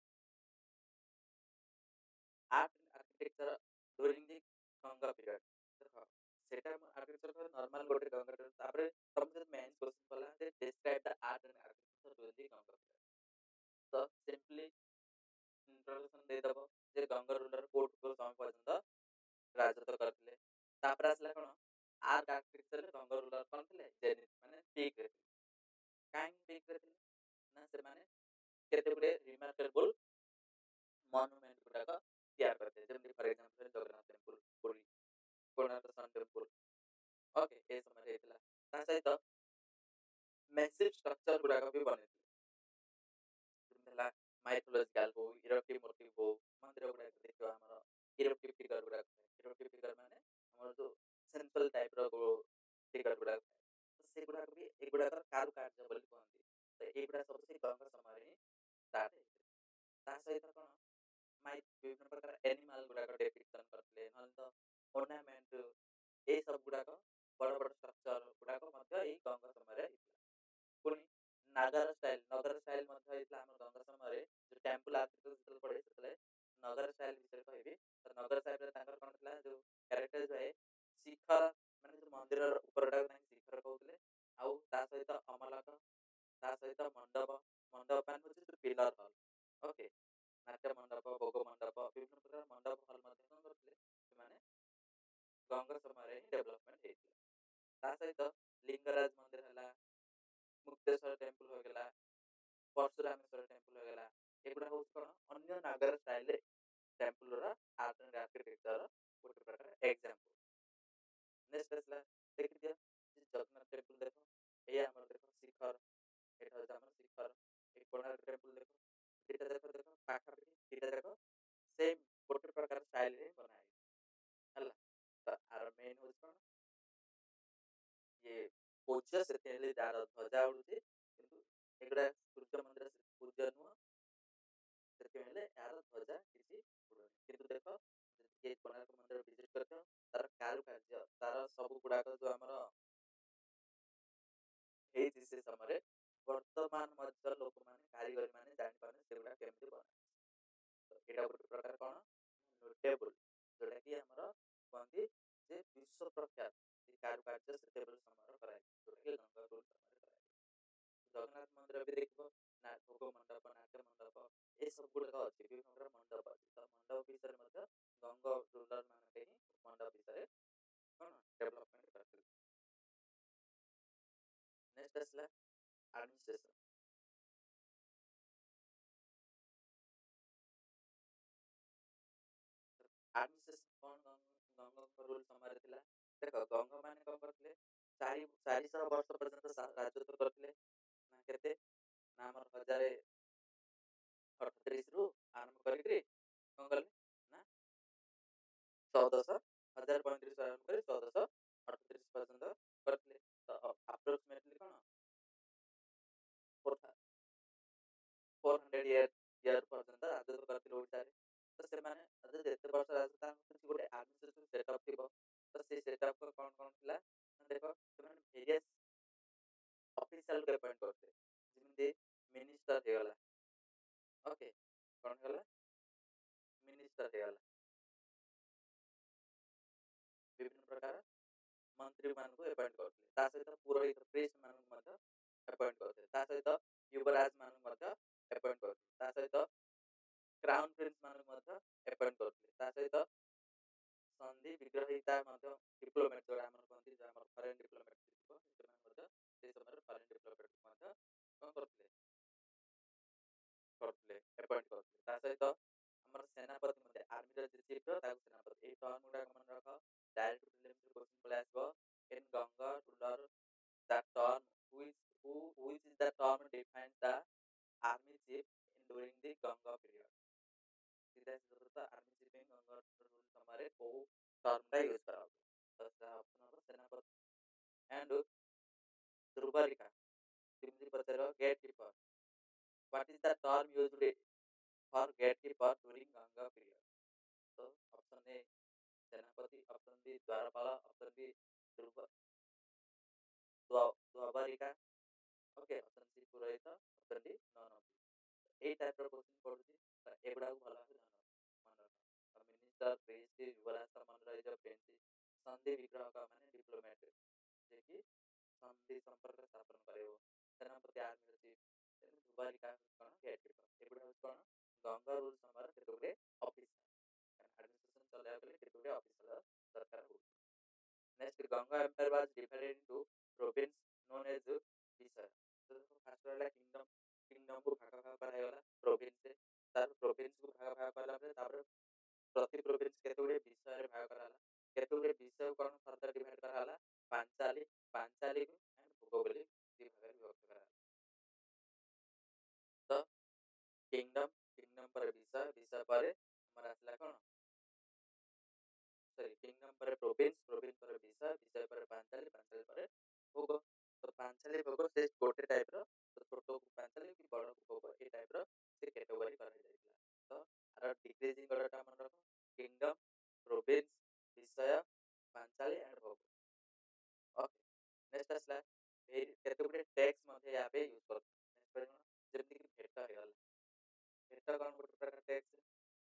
art and architecture during the Ganga period. ଦେଖ ସେଟା ମୁଁ ଆର୍କିଟେକ୍ଚର ନର୍ମାଲ ଗୋଟେ ଗଙ୍ଗା ତାପରେ ତମକୁ ଯଦି ମେନ୍ କ୍ୱେଶ୍ଚନ କଲା ଯେ describe the art and architecture during the Ganga period. ତ ସିମ୍ପଲି ଇଣ୍ଟ୍ରୋଡକ୍ସନ ଦେଇଦବ ଯେ ଗଙ୍ଗା ରୁଲର କୋଉଠୁ କୋଉ ସମୟ ପର୍ଯ୍ୟନ୍ତ ରାଜତ୍ୱ କରିଥିଲେ। ତାପରେ ଆସିଲା କଣ ଆର୍ଟ ଆର୍କିଟେକ୍ଚରରେ ଗଙ୍ଗ ରୁଲର କଣ ଥିଲେ ଜେନିଥ୍ ମାନେ ପିକ୍ ରେ ଥିଲେ। କାହିଁକି ପିକ୍ ରେ ଥିଲେ ନା ସେମାନେ କେତେଗୁଡେ ରିମାର୍କେବଲ୍ ମନୁମେଣ୍ଟ ଗୁଡାକ ତିଆରି କରିଥିଲେ। ଯେମିତି ଫର ଏକ୍ସାମ୍ପଲ ଜଗନ୍ନାଥ ଟେମ୍ପୁଲ ପୁରୀ, କୋଣାର୍କ ସନ୍ ଟେମ୍ପୁଲ ଓକେ ଏ ସମୟରେ ହେଇଥିଲା। ତା ସହିତ ମେସିଭ୍ ଷ୍ଟ୍ରକ୍ଚର ଗୁଡାକ ବି ବନେଇଥିଲେ। ଯେମିତି ହେଲା ମାଇଥୋଲୋଜିକାଲ ହଉ, ଇରୋଟିକ୍ ମୋଟିଭ୍ ହଉ, ମନ୍ଦିର ଗୁଡାକ ଦେଖିବା ଆମର ଇରୋଟିକ୍ ଫିଗର ଗୁଡାକ ଥାଏ। ଇରୋଟିକ୍ ଫିଗର ମାନେ ଆମର ଯୋଉ ସେନ୍ସୁଆଲ ଟାଇପର ଫିଗର ଗୁଡାକ ଥାଏ। ତ ସେଗୁଡାକ ବି ଏଗୁଡାକର କାରୁକାର୍ଯ୍ୟ ବୋଲି କୁହନ୍ତି। ତ ଏଇଗୁଡା ସବୁ ସେଇ ଗଙ୍ଗ ସମୟରେ ହିଁ ଷ୍ଟାର୍ଟ ହେଇଥିଲା। ତା ସହିତ କଣ ବିଭିନ୍ନ ପ୍ରକାର ଏନିମାଲ ଗୁଡାକ ଡେପିକ୍ସନ କରିଥିଲେ। ନହେଲେ ତ ornament ଏଇ ସବୁ ଗୁଡାକ ବଡ ବଡ ଷ୍ଟ୍ରକ୍ଚର ଗୁଡାକ ମଧ୍ୟ ଏଇ ଗଙ୍ଗ ସମୟରେ ହେଇଥିଲା। ପୁଣି ନଗର ଷ୍ଟାଇଲ ମଧ୍ୟ ହେଇଥିଲା ଆମର ଗଙ୍ଗ ସମୟରେ। ଯୋଉ ଟେମ୍ପଲ ଆର୍କିଟେକ୍ଚର ଯେତେବେଳେ ପଢେ ସେତେବେଳେ ନଗର ଷ୍ଟାଇଲ ବିଷୟରେ କହିବି। ତ ନଗର ଷ୍ଟାଇଲରେ ତାଙ୍କର କଣ ଥିଲା ଯୋଉ କ୍ୟାରେକ୍ଟର ଥାଏ ଶିଖର ମାନେ ଯୋଉ ମନ୍ଦିରର ଉପରଟାକୁ ତାଙ୍କେ ଶିଖର କହୁଥିଲେ। ଆଉ ତା ସହିତ ଅମଲକ, ତା ସହିତ ମଣ୍ଡପ, ମଣ୍ଡପ ମାନେ ହଉଛି ଯୋଉ ପିଲର ହଲ୍ ଓକେ। ନାଟ୍ୟ ମଣ୍ଡପ, ଭୋଗ ମଣ୍ଡପ, ବିଭିନ୍ନ ପ୍ରକାର ମଣ୍ଡପ ହଲ୍ ମଧ୍ୟ କଣ କରୁଥିଲେ ସେମାନେ ଗଙ୍ଗ ସମୟରେ ହିଁ ଡେଭଲପମେଣ୍ଟ ହେଇଥିଲା। ତା ସହିତ ଲିଙ୍ଗରାଜ ମନ୍ଦିର ହେଲା, ମୁକ୍ତେଶ୍ୱର ଟେମ୍ପଲ ହୋଇଗଲା, ପରଶୁରାମେଶ୍ୱର ଟେମ୍ପଲ ହୋଇଗଲା। ଏଗୁଡା ହଉଛି କଣ ଅନ୍ୟ ନାଗର ଷ୍ଟାଇଲରେ ଟେମ୍ପଲର ଆର୍ଟ ଆଣ୍ଡ ଆର୍କିଟେକ୍ଚର ଗୋଟେ ପ୍ରକାର ଏକ୍ସାମ୍ପଲ। ନେକ୍ସଟ ଆସିଲା ଦେଖିଦିଅ ଜଗନ୍ନାଥ ଟେମ୍ପଲ ଦେଖ, ଏଇ ଆମର ଦେଖ ଶିଖର, ଏଇଟା ହଉଛି ଆମର ଶିଖର। ଏଇ କୋଣାର୍କ ଟେମ୍ପଲ ଦେଖ, ଦିଟା ଦେଖ ଦେଖ ପାଖାପାଖି ଦିଟା ଯାକ ସେମ୍ ଗୋଟେ ପ୍ରକାର ଷ୍ଟାଇଲରେ ବନା ହେଇଛି ହେଲା। ତ ଆର ମେନ୍ ହଉଛି କଣ ଇଏ ପୂଜ୍ୟ ସେତେ ହେଲେ ଯାହାର ଧ୍ୱଜା ଉଡୁଛି, କିନ୍ତୁ ଏଗୁଡା ସୂର୍ଯ୍ୟ ମନ୍ଦିର ପୂଜ୍ୟ ନୁହଁ ସେଥିପାଇଁ ହେଲେ ଏହାର ଧ୍ୱଜା କିଛି ଉଡୁନି। କିନ୍ତୁ ଦେଖ ଯଦି କିଏ କୋଣାର୍କ ମନ୍ଦିର ଭିଜିଟ କରିଥିବ ତାର କାରୁକାର୍ଯ୍ୟ ତାର ସବୁ ଗୁଡାକ ଯୋଉ ଆମର ହେଇଛି ସେ ସମୟରେ ବର୍ତ୍ତମାନ ମଧ୍ୟ ଲୋକମାନେ କାରିଗରୀ ମାନେ ଜାଣିପାରନ୍ତି ସେଗୁଡା କେମିତି ବନା। ତ ଏଇଟା ଗୋଟେ ପ୍ରକାର କଣ ନୋଟେବୁଲ ଯୋଉଟା କି ଆମର କୁହନ୍ତି ଯେ ବିଶ୍ୱ ପ୍ରଖ୍ୟାତ ଏ କାରୁକାର୍ଯ୍ୟ ସେତେବେଳେ ସମୟର କରାଯାଇଛି ଯୋଉଟା କି ଗଙ୍ଗ ରୁଲ ସମୟରେ କରାଯାଇଛି। ଜଗନ୍ନାଥ ମନ୍ଦିର ବି ଦେଖିବ ନା ଭୋଗ ମଣ୍ଡପ, ନାଟ୍ୟ ମଣ୍ଡପ ଏସବୁ ଗୁଡାକ ଅଛି। ବିଭିନ୍ନ ପ୍ରକାର ମଣ୍ଡପ ଅଛି। ତ ମଣ୍ଡପ ବିଷୟରେ ମଧ୍ୟ ଗଙ୍ଗ ରୁଲର ମାନଙ୍କ ହିଁ ମଣ୍ଡପ ବିଷୟରେ କଣ ଡେଭଲପମେଣ୍ଟ କରିଥିଲେ। ନେକ୍ସଟ ଆସିଲା ଆଡମିନିଷ୍ଟ୍ରେସନ। ଆଡମିନିଷ୍ଟ୍ରେସନ କଣ ଗଙ୍ଗଙ୍କ ରୁଲ ସମୟରେ ଥିଲା। ଦେଖ ଗଙ୍ଗ ମାନେ କଣ କରିଥିଲେ 400 ବର୍ଷ ପର୍ଯ୍ୟନ୍ତ ରାଜତ୍ୱ କରିଥିଲେ। ନା କେତେ ନା ଆମର 1038ରୁ ଆରମ୍ଭ କରିକିରି କଣ କଲେ ନା 1435 ଆରମ୍ଭ କରି 1438 ପର୍ଯ୍ୟନ୍ତ କରିଥିଲେ। ତ ଆପ୍ରୋକ୍ସିମେଟଲି କଣ 400 ଇୟର ପର୍ଯ୍ୟନ୍ତ ରାଜତ୍ୱ କରିଥିଲେ ଓଡ଼ିଶାରେ। ତ ସେମାନେ ଯଦି ଏତେ ବର୍ଷ ରାଜତ୍ୱ ତାଙ୍କର କିଛି ଗୋଟେ ଆଡମିନିଷ୍ଟ୍ରେସନ ସେଟଅପ୍ ଥିବ। ତ ସେଇ ସେଟଅପ୍ କଣ କଣ ଥିଲା ନା ଦେଖ ସେମାନେ ଭେରିୟସ୍ ଅଫିସିଆଲକୁ ଆପଏଣ୍ଟ କରୁଥିଲେ। ଯେମିତି ମିନିଷ୍ଟର ହେଇଗଲା ଓକେ, କଣ ହେଇଗଲା ମିନିଷ୍ଟର ହେଇଗଲା, ବିଭିନ୍ନ ପ୍ରକାର ମନ୍ତ୍ରୀ ମାନଙ୍କୁ ଆପଏଣ୍ଟ କରୁଥିଲେ। ତା ସହିତ ପୁରୋହିତ ପ୍ରିଷ୍ଟ ମାନଙ୍କୁ ମଧ୍ୟ ଆପଏଣ୍ଟ କରୁଥିଲେ। ତା ସହିତ ଯୁବରାଜ ମାନଙ୍କୁ ମଧ୍ୟ ଆପଏଣ୍ଟ କରୁଥିଲେ। ତା ସହିତ କ୍ରାଉନ ପ୍ରିନ୍ସ ମାନଙ୍କୁ ମଧ୍ୟ ଆପଏଣ୍ଟ କରୁଥିଲେ। ତା ସହିତ ସନ୍ଧି ବିଗ୍ରହିତା ମଧ୍ୟ ଡିପ୍ଲୋମେଟ୍ ଯୋଉଟା ଆମର କହନ୍ତି ଯେ ଆମର ଫରେନ୍ ଡିପ୍ଲୋମେଟ୍ ଥିବ ସେମାନେ ମଧ୍ୟ ସେଇ ସମୟରେ ଫରେନ୍ ଡିପ୍ଲୋମେଟ୍ ମଧ୍ୟ କଣ କରୁଥିଲେ କରୁଥିଲେ ଆପଏଣ୍ଟ କରୁଥିଲେ। ତା ସହିତ ଆମର ସେନାପତି ମଧ୍ୟ ଆର୍ମିର ଯିଏ ଚିଫ୍ ତାକୁ ସେନାପତି। ଏଇ ଟର୍ମ ଗୁଡାକ ମନେ ରଖ ଡାଇରେକ୍ଟ ପ୍ରିଲିମ୍ସରେ କ୍ୱେଶ୍ଚନ ପଳେଇ ଆସିବ। In Ganga ruler the term which is the term defines the army chief during the Ganga period। ସିଧା ସତତ ଆର୍ମି ଚିଫ୍ ଗଙ୍ଗ ରୁଲ ସମୟରେ କୋଉ ଟର୍ମଟା ୟୁଜ କରାହଉଥିଲା। ତ ତା ଅପସନ୍ ହବ ସେନାପତି ଆଣ୍ଡ ଧ୍ରୁବରିକା। ଯେମିତି ପଚାରିବ gate keeper. What is the term used for gate keeper during Ganga period? ତ option A senapati, option B dwarapala, option B Dhruva Dwarika, okay, option C purohit, option D none of this. ଏଇ ଟାଇପ୍ର କୋଶ୍ଚିନ୍ ପଡ଼ୁଛି, ତ ଏଗୁଡ଼ାକୁ ଭଲ ଭାବେ ମନେ ରଖ। ମିନିଷ୍ଟର, ପ୍ରେସିଡେଣ୍ଟ, ଯୁବରାଜ ମନେ ରହିଯିବ, ପ୍ରେସିଡେଣ୍ଟ, ସନ୍ଧି ବିଗ୍ରହକ ମାନେ ଡିପ୍ଲୋମେଟ୍, ଯିଏକି ସନ୍ଧି ସମ୍ପର୍କ ସ୍ଥାପନ କରିବ। ସେନାପତି ଆର୍ମିର ଚିଫ୍, ଧ୍ରୁବାରିକା କ'ଣ ଗେଟ୍ କିପର। ଏଗୁଡ଼ା ହେଉଛି କ'ଣ ଗଙ୍ଗା ରୁଲ୍ ସମୟରେ କେତେ ଗୁଡ଼ିଏ ଅଫିସର, ଆଡମିନିଷ୍ଟ୍ରେସନ୍ ଚଲେଇବାକୁ ଗଲେ କେତେ ଗୁଡ଼ିଏ ଅଫିସର ଦରକାର ହେଉଛି। Next, Ganga empire was divided into province known as ବିଷୟ। ତ ଦେଖ ଫାର୍ଷ୍ଟ ରହିଲା କିଙ୍ଗଡମ୍, କିଙ୍ଗଡମ୍କୁ ଭାଗ ଭାଗ କରାଗଲା ପ୍ରୋଭିନ୍ସରେ, ତାର ପ୍ରୋଭିନ୍ସକୁ ଭାଗ ଭାଗ କଲା ପରେ ତାପରେ ପ୍ରତି ପ୍ରୋଭିନ୍ସ କେତେ ଗୁଡ଼ିଏ ବିଷୟରେ ଭାଗ କରାଗଲା। କେତେ ଗୁଡ଼ିଏ ବିଷୟକୁ କ'ଣ ଫର୍ଦର ଡିଭାଇଡ୍ କରାଗଲା, ପାଞ୍ଚାଲି, ପାଞ୍ଚାଲିକୁ ଆଣ୍ଡ ଭୋଗ ବୋଲି ଦୁଇ ଭାଗରେ ବିଭକ୍ତ କରାଗଲା। ତ କିଙ୍ଗଡମ୍, କିଙ୍ଗଡମ୍ ପରେ ବିଷୟ, ବିଷୟ ପରେ ଆମର ଆସିଲା କ'ଣ, ସରି କିଙ୍ଗଡମ୍ ପରେ ପ୍ରୋଭିନ୍ସ, ପ୍ରୋଭିନ୍ସ ପରେ ବିଷୟ, ବିଷୟ ପରେ ପାଞ୍ଚାଲି, ପାଞ୍ଚାଲି ପରେ ଭୋଗ। ତ ପାଞ୍ଚାଲି ଭୋଗ ସେ ଗୋଟେ ଟାଇପ୍ର, ଛୋଟକୁ ପାଞ୍ଚାଲି କି ବଡ଼କୁ ଭୋଗ, ଏଇ ଟାଇପ୍ର ସେ କ୍ୟାଟେଗୋରୀ କରାଯାଇଥିଲା। ତ ଆର ଡିକ୍ରିଜିଂ ଅର୍ଡ଼ରଟା ମନେ ରଖ, କିଙ୍ଗଡମ୍, ପ୍ରୋଭିନ୍ସ, ବିଷୟ, ପାଞ୍ଚାଲି ଆଣ୍ଡ ଭୋଗ। ଓକେ, ନେକ୍ସଟ ଆସିଲା କେତେ ଗୁଡ଼ିଏ ଟେକ୍ସ ମଧ୍ୟ ୟା ପାଇଁ ୟୁଜ୍ କରୁଥିଲେ, ଯେମିତିକି ଭେଟ ହେଇଗଲା। ଭେଟ କ'ଣ ଗୋଟେ ପ୍ରକାର ଟେକ୍ସ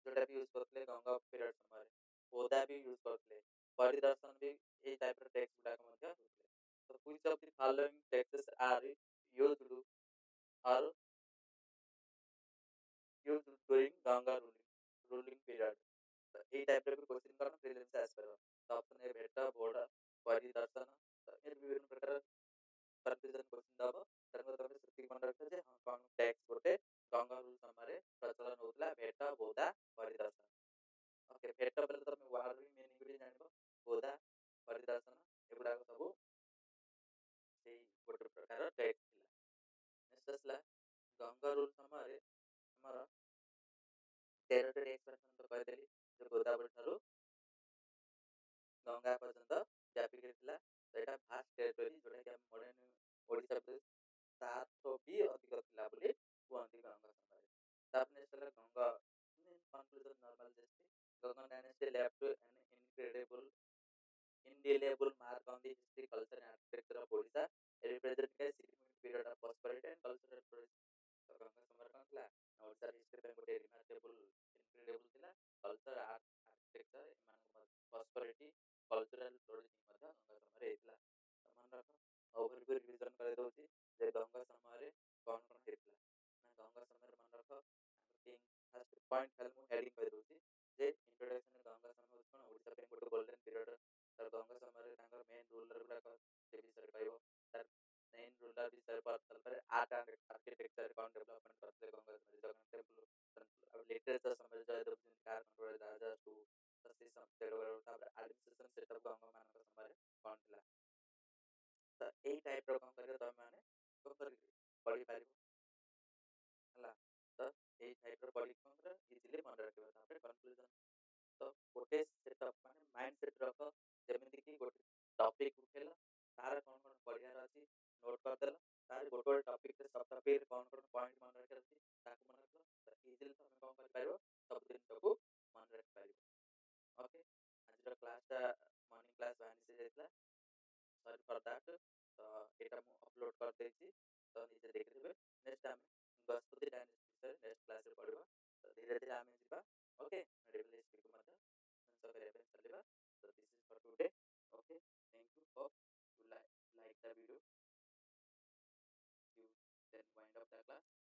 ଯୋଉଟା ବି ୟୁଜ୍ କରୁଥିଲେ ଗଙ୍ଗା ପିରିୟଡ଼ ସମୟରେ। ଓଦା ବି ୟୁଜ୍ କରୁଥିଲେ, ପରିଦର୍ଶନ ବି ଏଇ ଟାଇପ୍ର ଟେକ୍ସ ଗୁଡ଼ାକ ମଧ୍ୟ ହେଉଥିଲେ। ତ which of the following texts are used or used during Ganga ruling period? ତ ଏଇ ଟାଇପ୍ର ବି କୋଶ୍ଚିନ୍ କ'ଣ ପ୍ରିଲିମ୍ସ ଆସିପାରିବ। ତ ଅପସନ୍ ଏ ଭେଟ, ବୋର୍ଡ, ପରିଦର୍ଶନ, ତ ଏ ବିଭିନ୍ନ ପ୍ରକାର କନଫ୍ୟୁଜନ୍ କୋଶ୍ଚିନ୍ ଦେବ। ତେଣୁ ତମେ ସେତିକି ମନେ ରଖିବ ଯେ ହଁ କ'ଣ ଟେକ୍ସ ଗୋଟେ ଗଙ୍ଗା ରୁଲ୍ ସମୟରେ ପ୍ରଚଳନ ହେଉଥିଲା, ଭେଟ, ବୋଦା, ପରିଦର୍ଶନ। ଓକେ, ଭେଟ ବୋଲେ ତମେ ୱାର୍ଡ ବି ମିନିଂ ବି ଜାଣିବ, ବୋଦା, ପରିଦର୍ଶନ ଏଗୁଡ଼ାକ ସବୁ ସେଇ ଗୋଟେ ପ୍ରକାର ଟେକ୍ସ ଥିଲା। ନେକ୍ସଟ ଆସିଲା ଗଙ୍ଗା ରୁଲ୍ ସମୟରେ ଆମର 13ଟି ଟେକ୍ସ ପର୍ଯ୍ୟନ୍ତ କହିଦେଲି, ଯେ ଗୋଦାବରୀ ଠାରୁ ଗଙ୍ଗା ପର୍ଯ୍ୟନ୍ତ ବ୍ୟାପିକି ଥିଲା। ତ ଏଇଟା ଭାଷ୍ଟ ଟେରିଟୋରୀ, ଯୋଉଟାକି ଆମ ମଡ଼ର୍ଣ୍ଣ ଓଡ଼ିଶା ତାଠୁ ବି ଅଧିକ ଥିଲା ବୋଲି କୁହନ୍ତି ଗଙ୍ଗା ସମୟରେ। ତାପରେ ନେକ୍ସଟ ହେଲା Ganga conclusion normal just Ganga dynasty left an indelible mark on the history, culture and architecture of Odisha, representing a significant period of prosperity and cultural progress. ତ ଗଙ୍ଗା ସମୟରେ କ'ଣ ଥିଲା ନା ଓଡ଼ିଶାର ହିଷ୍ଟ୍ରି ପାଇଁ ଗୋଟେ ରିମାର୍କେବୁଲ ଇନକ୍ରେଡିବୁଲ ଥିଲା। କଲଚର, ଆର୍ଟ, ଆର୍କିଟେକ୍ଚର ଏମାନଙ୍କ ପ୍ରସ୍ପରିଟି, କଲଚରାଲ ଫ୍ଲୋରିସିଂ ମଧ୍ୟ ଗଙ୍ଗା ସମୟରେ ହେଇଥିଲା। ତ ମନେ ରଖ, ଓଭରଭ୍ୟୁ ରିଭିଜନ କରିଦେଉଛି ଯେ ଗଙ୍ଗା ସମୟରେ କ'ଣ କ'ଣ ହେଇଥିଲା। ନା ଗଙ୍ଗା ସମୟରେ ମନେ ରଖ, ତାଙ୍କ କିଙ୍ଗ ଫାର୍ଷ୍ଟ ପଏଣ୍ଟ ଖାଲି ମୁଁ ହେଡ଼ିଂ କହିଦେଉଛି ଯେ ଇଣ୍ଟ୍ରୋଡକ୍ସନ ଗଙ୍ଗା ସମୟ ହେଉଛି କ'ଣ ଓଡ଼ିଶା ପାଇଁ ଗୋଟେ ଗୋଲ୍ଡେନ ପିରିୟଡ଼। ତାର ଗଙ୍ଗା ସମୟରେ ତାଙ୍କର ମେନ୍ ରୁଲର ଗୁଡ଼ାକ ସେ ବିଷୟରେ କହିବ। ତାର ମେନ୍ ରୁଲର ବିଷୟରେ ତାପରେ ଆର୍ଟ ଆଣ୍ଡ ଆର୍କିଟେକ୍ଚର କ'ଣ ଡେଭଲପମେଣ୍ଟ କରିଥିଲେ ଗଙ୍ଗା ସମୟରେ, ଜଗନ୍ନାଥ ଟେମ୍ପଲ, ଆଉ ଲିଟରେଚର ସମୟରେ ଜୟଦେବ ଯେମିତି କାହାର କଣ୍ଟ୍ରୋଲ ରାଜା ଟୁ, ତ ସେଇ ତାପରେ ଆଡମିନିଷ୍ଟ୍ରେସନ ସେଟଅପ୍ ଗଙ୍ଗ ମାନଙ୍କ ସମୟରେ କ'ଣ ଥିଲା। ତ ଏଇ ଟାଇପ୍ର କ'ଣ କରିବ ତମେ ମାନେ କ'ଣ କରିକି ପଢ଼ିପାରିବ ହେଲା। ତ ଏଇ ଟାଇପ୍ର ପଢ଼ିକି କ'ଣ କରିବ ଇଜିଲି ମନେ ରଖିବ। ତାପରେ କନକ୍ଲୁଜନ, ତ ଗୋଟେ ସେଟଅପ୍ ମାନେ ମାଇଣ୍ଡ ସେଟ୍ ରଖ, ଯେମିତିକି ଗୋଟେ ଟପିକ୍ ଉଠେଇଲ, ତାର କ'ଣ କ'ଣ ପଢ଼ିବାର ଅଛି ନୋଟ୍ କରିଦେଲ, ତାର ଗୋଟେ ଗୋଟେ ଟପିକ୍ରେ ସବ୍ ଟପିକ୍ରେ କ'ଣ କ'ଣ ପଏଣ୍ଟ ମନେ ରଖିବାର ଅଛି ତାକୁ ମନେ ରଖିଲ। ତ ଇଜିଲି ତମେ କ'ଣ କରିପାରିବ ସବୁ ଜିନିଷକୁ ମନେ ରଖିପାରିବ। ଓକେ, ଆଜିର କ୍ଲାସ୍ଟା ମର୍ଣ୍ଣିଂ କ୍ଲାସ୍ ଭାନିସି ଯାଇଥିଲା, ସରି ଫର୍ ଦ୍ୟାଟ୍। ତ ଏଇଟା ମୁଁ ଅପଲୋଡ଼ କରିଦେଇଛି, ତ ନିଜେ ଦେଖିଦେବେ। ନେକ୍ସଟ ଆମେ ଗଜପତି ଡାଇନେଷ୍ଟି ବିଷୟରେ ନେକ୍ସଟ କ୍ଲାସ୍ରେ ପଢ଼ିବା। ତ ଧୀରେ ଧୀରେ ଆମେ ଯିବା, ଓକେ, ମେଡ଼ିକାଲ ହିଷ୍ଟ୍ରିକୁ ମଧ୍ୟ ଶେଷ କରିବା ପାଇଁ ଚାଲିବା। ତ this is for today, okay, thank you. Hope you like the video, you then wind up the class.